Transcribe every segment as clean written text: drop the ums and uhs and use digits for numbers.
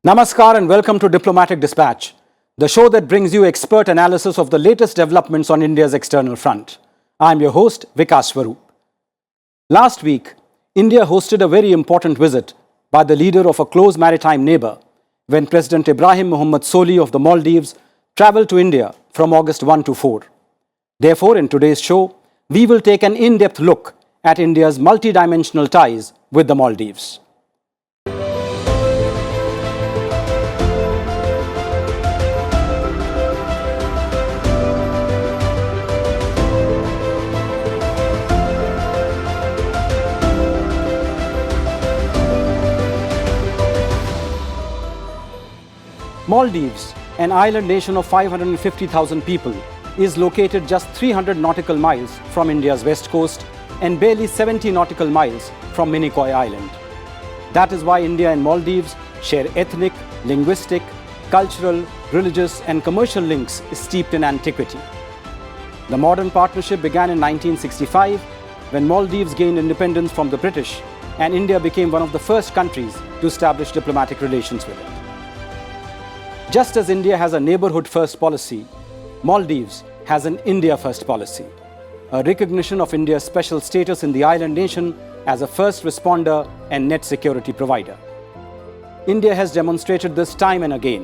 Namaskar and welcome to Diplomatic Dispatch, the show that brings you expert analysis of the latest developments on India's external front. I'm your host, Vikas Swarup. Last week, India hosted a very important visit by the leader of a close maritime neighbour when President Ibrahim Mohamed Solih of the Maldives travelled to India from August 1 to 4. Therefore, in today's show, we will take an in-depth look at India's multidimensional ties with the Maldives. Maldives, an island nation of 550,000 people, is located just 300 nautical miles from India's west coast and barely 70 nautical miles from Minicoy Island. That is why India and Maldives share ethnic, linguistic, cultural, religious and commercial links steeped in antiquity. The modern partnership began in 1965 when Maldives gained independence from the British and India became one of the first countries to establish diplomatic relations with it. Just as India has a neighbourhood-first policy, Maldives has an India-first policy, a recognition of India's special status in the island nation as a first responder and net security provider. India has demonstrated this time and again.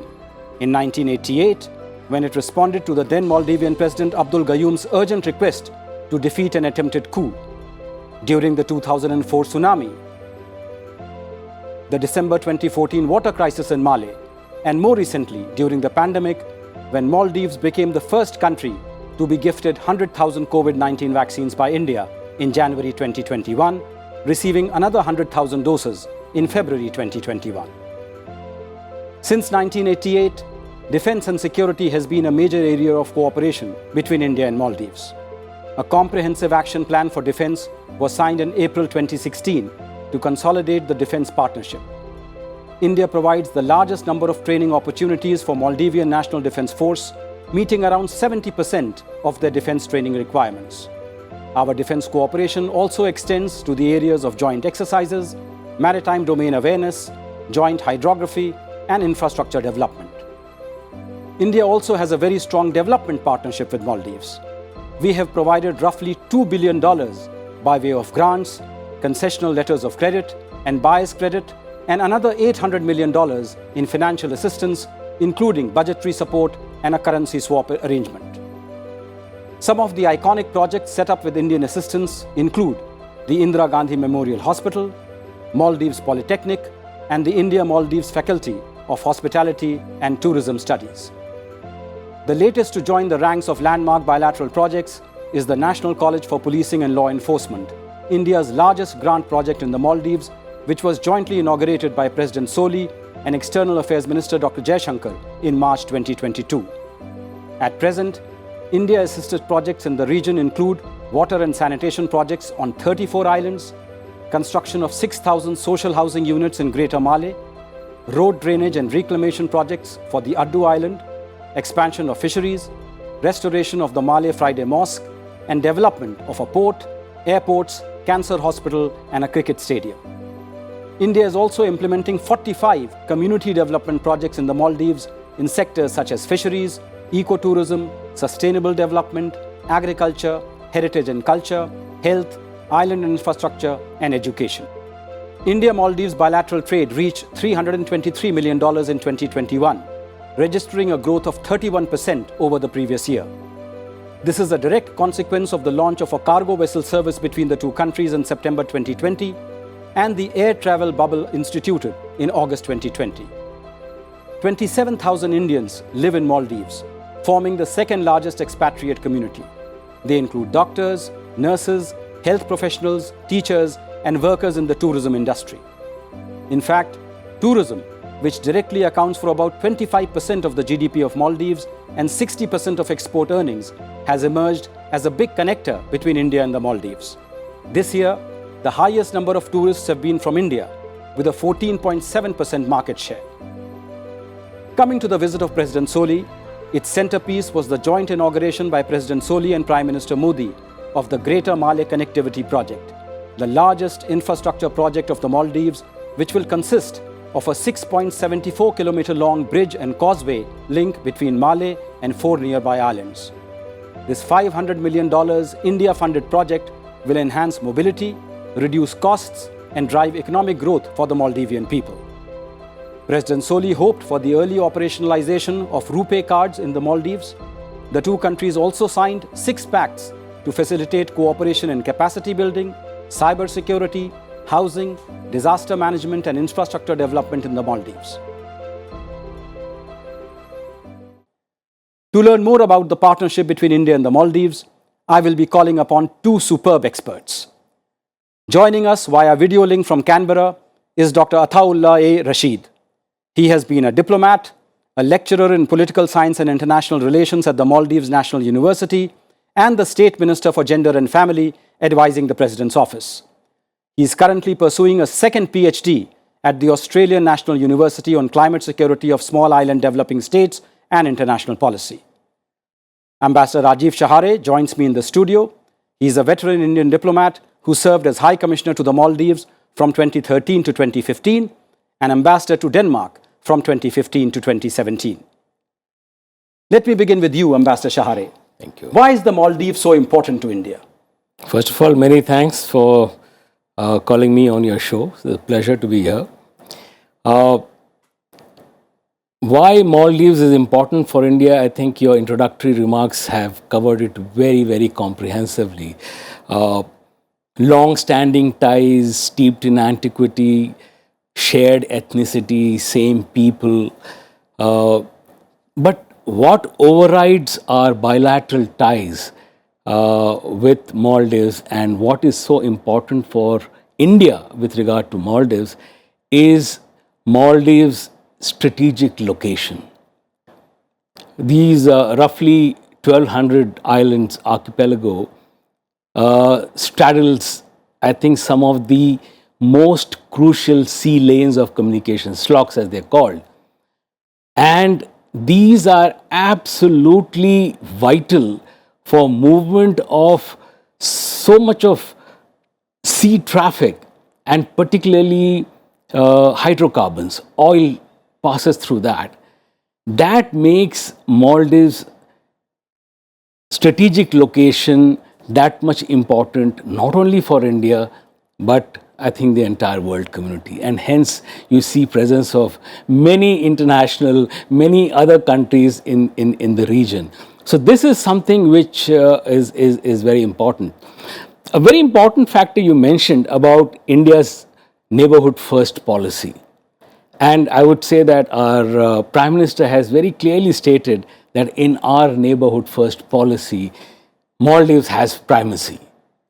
In 1988, when it responded to the then Maldivian President Abdul Gayoom's urgent request to defeat an attempted coup. During the 2004 tsunami, the December 2014 water crisis in Mali, and more recently, during the pandemic, when Maldives became the first country to be gifted 100,000 COVID-19 vaccines by India in January 2021, receiving another 100,000 doses in February 2021. Since 1988, defense and security has been a major area of cooperation between India and Maldives. A comprehensive action plan for defense was signed in April 2016 to consolidate the defense partnership. India provides the largest number of training opportunities for Maldivian National Defence Force, meeting around 70% of their defence training requirements. Our defence cooperation also extends to the areas of joint exercises, maritime domain awareness, joint hydrography, and infrastructure development. India also has a very strong development partnership with Maldives. We have provided roughly $2 billion by way of grants, concessional letters of credit, and buyer's credit, and another $800 million in financial assistance, including budgetary support and a currency swap arrangement. Some of the iconic projects set up with Indian assistance include the Indira Gandhi Memorial Hospital, Maldives Polytechnic, and the India-Maldives Faculty of Hospitality and Tourism Studies. The latest to join the ranks of landmark bilateral projects is the National College for Policing and Law Enforcement, India's largest grant project in the Maldives, which was jointly inaugurated by President Solih and External Affairs Minister Dr. Jaishankar in March 2022. At present, India-assisted projects in the region include water and sanitation projects on 34 islands, construction of 6,000 social housing units in Greater Malé, road drainage and reclamation projects for the Addu Island, expansion of fisheries, restoration of the Malé Friday Mosque, and development of a port, airports, cancer hospital, and a cricket stadium. India is also implementing 45 community development projects in the Maldives in sectors such as fisheries, ecotourism, sustainable development, agriculture, heritage and culture, health, island infrastructure, and education. India-Maldives bilateral trade reached $323 million in 2021, registering a growth of 31% over the previous year. This is a direct consequence of the launch of a cargo vessel service between the two countries in September 2020 and the air travel bubble instituted in August 2020. 27,000 Indians live in Maldives, forming the second largest expatriate community. They include doctors, nurses, health professionals, teachers, and workers in the tourism industry. In fact, tourism, which directly accounts for about 25% of the GDP of Maldives and 60% of export earnings, has emerged as a big connector between India and the Maldives. This year, the highest number of tourists have been from India, with a 14.7% market share. Coming to the visit of President Solih, its centerpiece was the joint inauguration by President Solih and Prime Minister Modi of the Greater Malé Connectivity Project, the largest infrastructure project of the Maldives, which will consist of a 6.74 kilometer long bridge and causeway link between Malé and 4 nearby islands. This $500 million India-funded project will enhance mobility, reduce costs, and drive economic growth for the Maldivian people. President Solih hoped for the early operationalization of RuPay cards in the Maldives. The two countries also signed 6 pacts to facilitate cooperation in capacity building, cybersecurity, housing, disaster management and infrastructure development in the Maldives. To learn more about the partnership between India and the Maldives, I will be calling upon 2 superb experts. Joining us via video link from Canberra is Dr. Athaulla A. Rasheed. He has been a diplomat, a lecturer in political science and international relations at the Maldives National University, and the State Minister for Gender and Family, advising the President's office. He is currently pursuing a second PhD at the Australian National University on climate security of small island developing states and international policy. Ambassador Rajeev Shahare joins me in the studio. He is a veteran Indian diplomat who served as High Commissioner to the Maldives from 2013 to 2015 and Ambassador to Denmark from 2015 to 2017. Let me begin with you, Ambassador Shahare. Thank you. Why is the Maldives so important to India? First of all, many thanks for calling me on your show. It's a pleasure to be here. Why Maldives is important for India, I think your introductory remarks have covered it very, very comprehensively. Long-standing ties steeped in antiquity, shared ethnicity, same people. But what overrides our bilateral ties with Maldives and what is so important for India with regard to Maldives is Maldives' strategic location. These roughly 1,200 islands archipelago straddles, I think, some of the most crucial sea lanes of communication, SLOCs as they're called. And these are absolutely vital for movement of so much of sea traffic and particularly hydrocarbons. Oil passes through that. That makes Maldives' strategic location that much important, not only for India, but I think the entire world community. And hence, you see presence of many international, many other countries in the region. So this is something which is very important. A very important factor you mentioned about India's neighborhood first policy. And I would say that our Prime Minister has very clearly stated that in our neighborhood first policy, Maldives has primacy.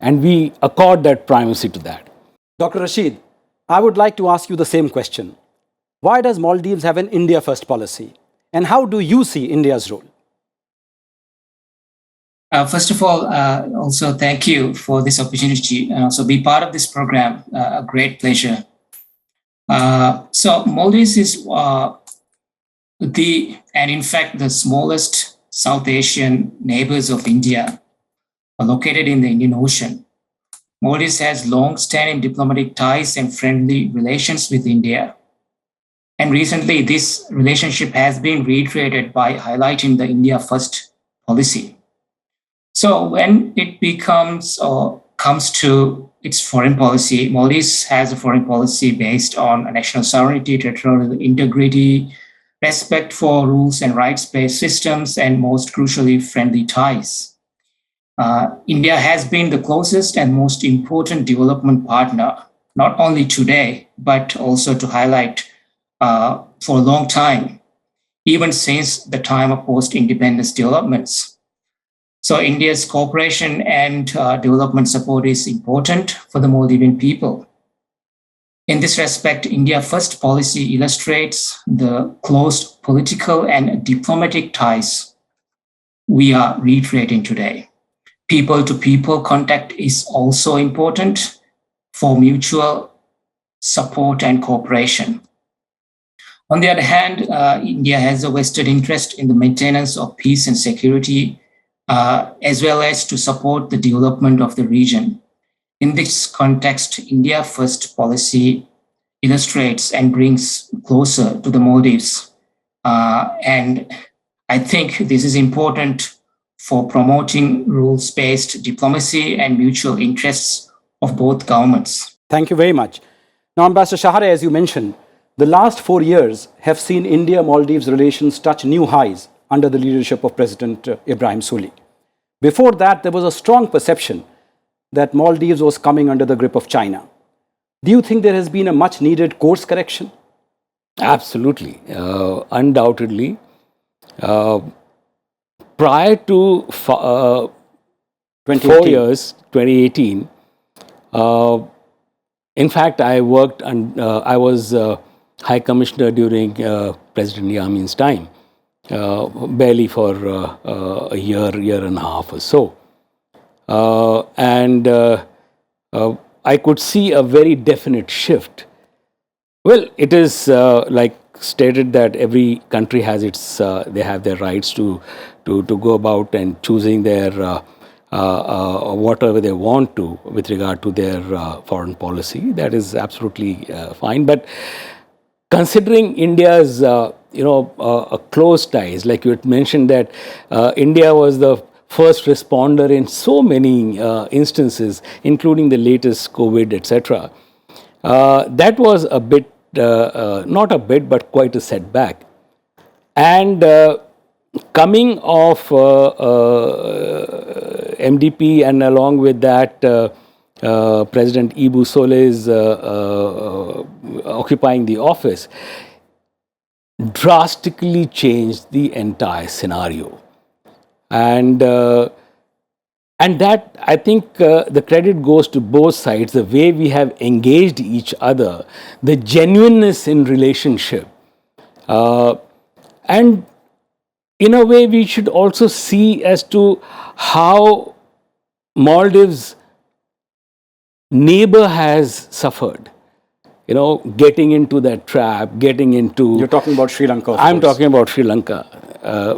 And we accord that primacy to that. Dr. Rasheed, I would like to ask you the same question. Why does Maldives have an India first policy? And how do you see India's role? First of all, also thank you for this opportunity and also be part of this program. A great pleasure. So Maldives is in fact the smallest South Asian neighbors of India are located in the Indian Ocean. Maldives has long-standing diplomatic ties and friendly relations with India. And recently, this relationship has been reiterated by highlighting the India First policy. So when it comes to its foreign policy, Maldives has a foreign policy based on national sovereignty, territorial integrity, respect for rules and rights-based systems, and most crucially, friendly ties. India has been the closest and most important development partner, not only today, but also to highlight for a long time, even since the time of post-independence developments. So India's cooperation and development support is important for the Maldivian people. In this respect, India First policy illustrates the close political and diplomatic ties we are reiterating today. People-to-people contact is also important for mutual support and cooperation. On the other hand, India has a vested interest in the maintenance of peace and security, as well as to support the development of the region. In this context, India First policy illustrates and brings closer to the Maldives. And I think this is important for promoting rules-based diplomacy and mutual interests of both governments. Thank you very much. Now, Ambassador Shahare, as you mentioned, the last 4 years have seen India-Maldives relations touch new highs under the leadership of President Ibrahim Solih. Before that, there was a strong perception that Maldives was coming under the grip of China. Do you think there has been a much needed course correction? Absolutely. Undoubtedly. Prior to 4 years, 2018, in fact, I worked and I was High Commissioner during President Yamin's time, barely for a year and a half or so. I could see a very definite shift. Well, it is like stated that every country has its, they have their rights to go about and choosing their whatever they want to with regard to their foreign policy. That is absolutely fine. But considering India's, close ties, like you had mentioned that India was the first responder in so many instances, including the latest COVID, etc. That was a bit, not a bit, but quite a setback. And coming off MDP and along with that, President Ibu Solih's occupying the office, drastically changed the entire scenario. And that, I think, the credit goes to both sides, the way we have engaged each other, the genuineness in relationship. And in a way, we should also see as to how Maldives' neighbor has suffered. Getting into that trap, getting into... You're talking about Sri Lanka, of I'm course. talking about Sri Lanka,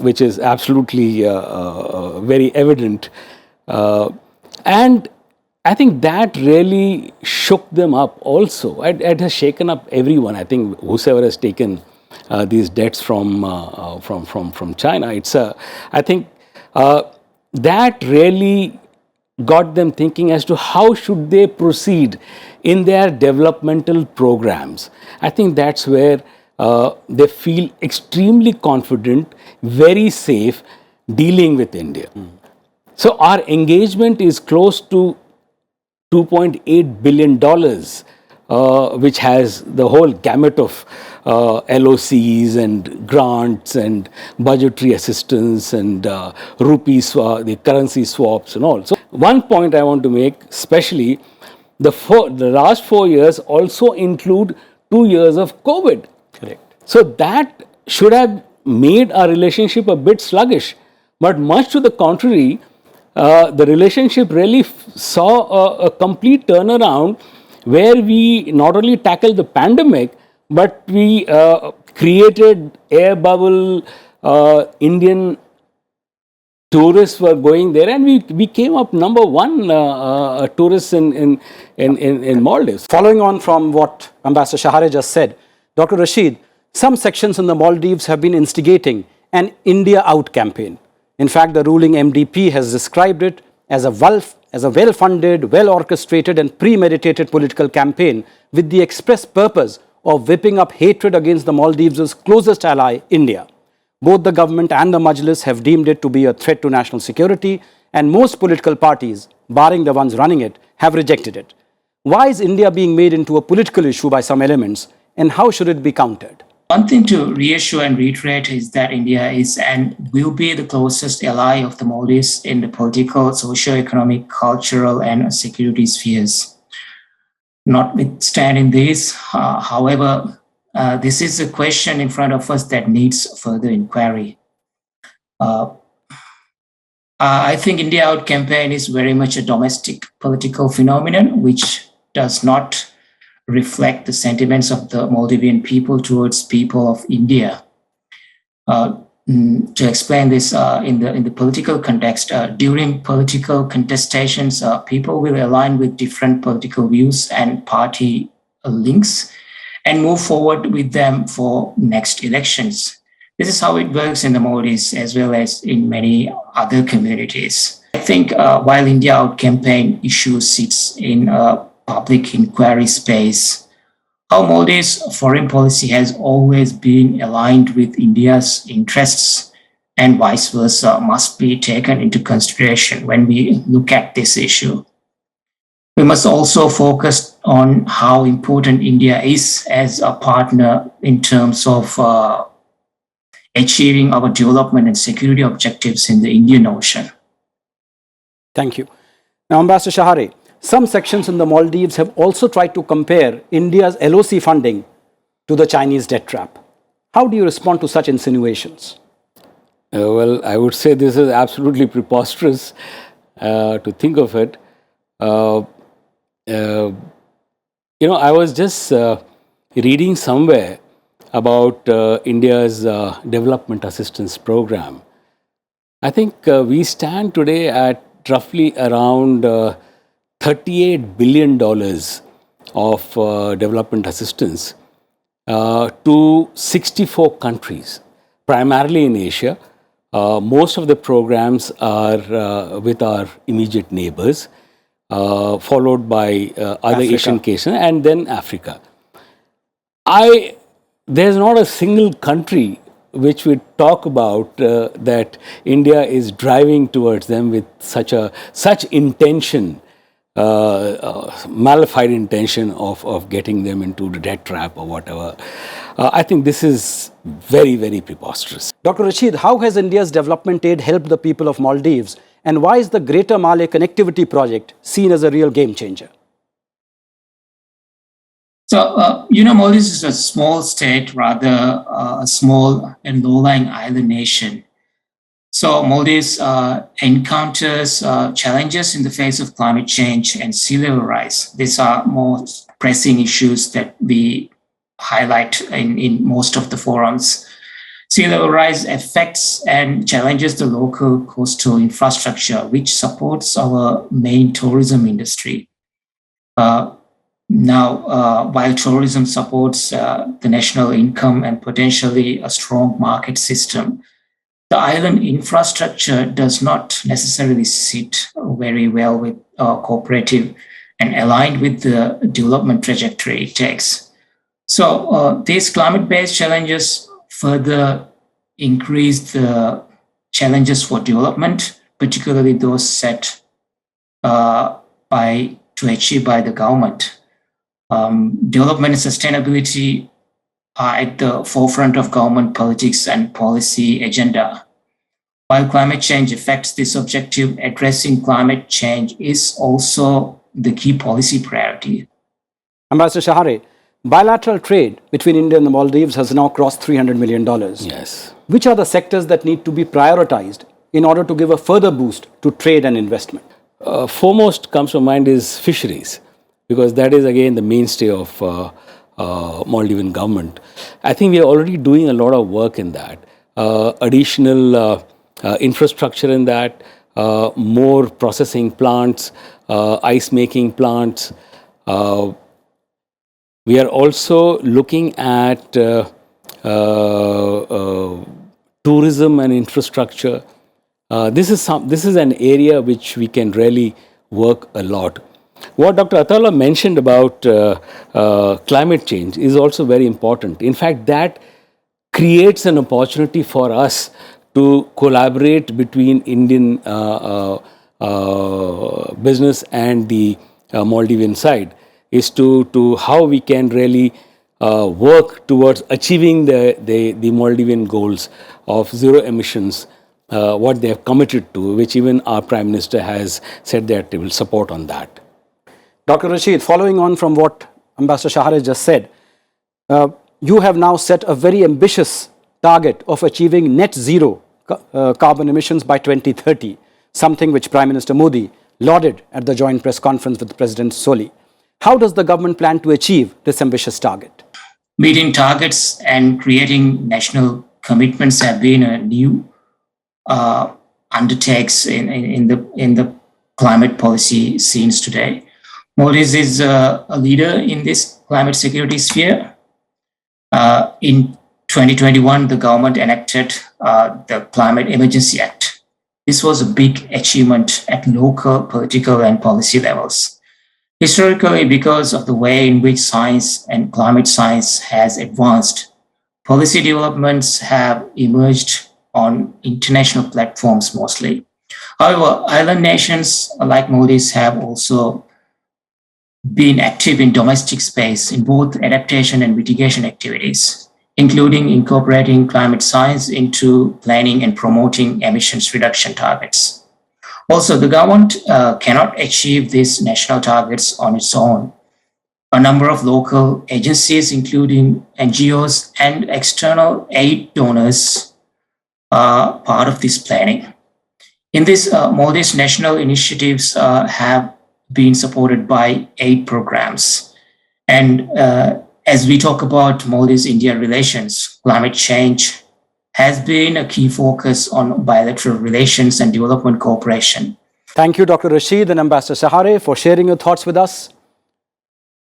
which is absolutely very evident. And I think that really shook them up also. It has shaken up everyone. I think whosoever has taken these debts from China, I think that really got them thinking as to how should they proceed in their developmental programs. I think that's where they feel extremely confident, very safe dealing with India. So our engagement is close to $2.8 billion, which has the whole gamut of LOCs and grants and budgetary assistance and rupees, the currency swaps and all. So one point I want to make, especially the last 4 years also include 2 years of COVID. Correct. So that should have made our relationship a bit sluggish. But much to the contrary, the relationship really saw a complete turnaround where we not only tackled the pandemic, but we created air bubble. Indian tourists were going there, and we came up number one tourists in Maldives. Following on from what Ambassador Shahare just said, Dr. Rasheed, some sections in the Maldives have been instigating an India out campaign. In fact, the ruling MDP has described it as a well-funded, well-orchestrated and premeditated political campaign with the express purpose of whipping up hatred against the Maldives' closest ally, India. Both the government and the Majlis have deemed it to be a threat to national security, and most political parties, barring the ones running it, have rejected it. Why is India being made into a political issue by some elements, and how should it be countered? One thing to reassure and reiterate is that India is and will be the closest ally of the Maldives in the political, socio-economic, cultural, and security spheres. Notwithstanding this, however, this is a question in front of us that needs further inquiry. I think India Out campaign is very much a domestic political phenomenon which does not reflect the sentiments of the Maldivian people towards people of India. To explain this in the political context, during political contestations, people will align with different political views and party links, and move forward with them for next elections. This is how it works in the Maldives as well as in many other communities. I think while India Out campaign issue sits in a public inquiry space, how Maldives' foreign policy has always been aligned with India's interests and vice versa must be taken into consideration when we look at this issue. We must also focus on how important India is as a partner in terms of achieving our development and security objectives in the Indian Ocean. Thank you. Now, Ambassador Shahare, some sections in the Maldives have also tried to compare India's LOC funding to the Chinese debt trap. How do you respond to such insinuations? Well, I would say this is absolutely preposterous to think of it. I was just reading somewhere about India's development assistance program. I think we stand today at roughly around $38 billion of development assistance to 64 countries, primarily in Asia. Most of the programs are with our immediate neighbors, followed by other Africa. Asian cases, and then Africa. There's not a single country which we talk about that India is driving towards them with such intention, malified intention of getting them into the debt trap or whatever. I think this is very, very preposterous. Dr. Rasheed, how has India's development aid helped the people of Maldives, and why is the Greater Malay Connectivity Project seen as a real game changer? So, Maldives is a small state, rather a small and low-lying island nation. So Maldives encounters challenges in the face of climate change and sea level rise. These are more pressing issues that we highlight in most of the forums. Sea level rise affects and challenges the local coastal infrastructure, which supports our main tourism industry. While tourism supports the national income and potentially a strong market system, the island infrastructure does not necessarily sit very well with cooperative and aligned with the development trajectory it takes. So these climate-based challenges further increase the challenges for development, particularly those set to achieve by the government. Development and sustainability are at the forefront of government politics and policy agenda. While climate change affects this objective, addressing climate change is also the key policy priority. Ambassador Shahare, bilateral trade between India and the Maldives has now crossed $300 million. Yes. Which are the sectors that need to be prioritized in order to give a further boost to trade and investment? Foremost comes to mind is fisheries, because that is again the mainstay of Maldivian government. I think we are already doing a lot of work in that. Additional infrastructure in that, more processing plants, ice making plants. We are also looking at tourism and infrastructure. This is an area which we can really work a lot. What Dr. Athaulla mentioned about climate change is also very important. In fact, that creates an opportunity for us to collaborate between Indian business and the Maldivian side, is to how we can really work towards achieving the Maldivian goals of zero emissions, what they have committed to, which even our Prime Minister has said that they will support on that. Dr. Rasheed, following on from what Ambassador Shahare just said, you have now set a very ambitious target of achieving net zero carbon emissions by 2030, something which Prime Minister Modi lauded at the joint press conference with President Solih. How does the government plan to achieve this ambitious target? Meeting targets and creating national commitments have been a new undertakes in the climate policy scenes today. Maldives is a leader in this climate security sphere. In 2021, the government enacted the Climate Emergency Act. This was a big achievement at local, political, and policy levels. Historically, because of the way in which science and climate science has advanced, policy developments have emerged on international platforms mostly. However, island nations like Maldives have also been active in domestic space in both adaptation and mitigation activities, including incorporating climate science into planning and promoting emissions reduction targets. Also, the government cannot achieve these national targets on its own. A number of local agencies, including NGOs and external aid donors, are part of this planning. In this, Maldives national initiatives have been supported by 8 programs. And as we talk about Maldives-India relations, climate change has been a key focus on bilateral relations and development cooperation. Thank you, Dr. Rasheed and Ambassador Shahare, for sharing your thoughts with us.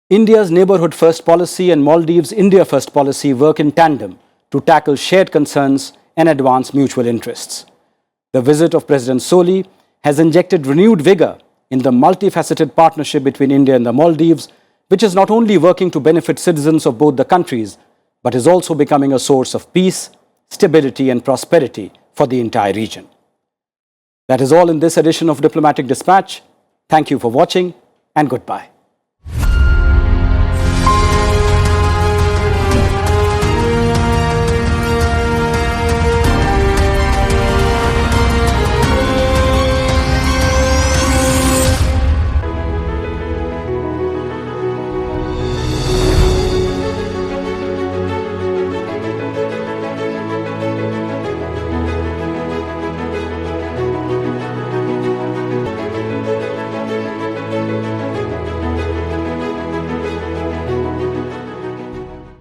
India's Neighbourhood First policy and Maldives' India First policy work in tandem to tackle shared concerns and advance mutual interests. The visit of President Solih has injected renewed vigour in the multifaceted partnership between India and the Maldives, which is not only working to benefit citizens of both the countries, but is also becoming a source of peace, stability and prosperity for the entire region. That is all in this edition of Diplomatic Dispatch. Thank you for watching and goodbye.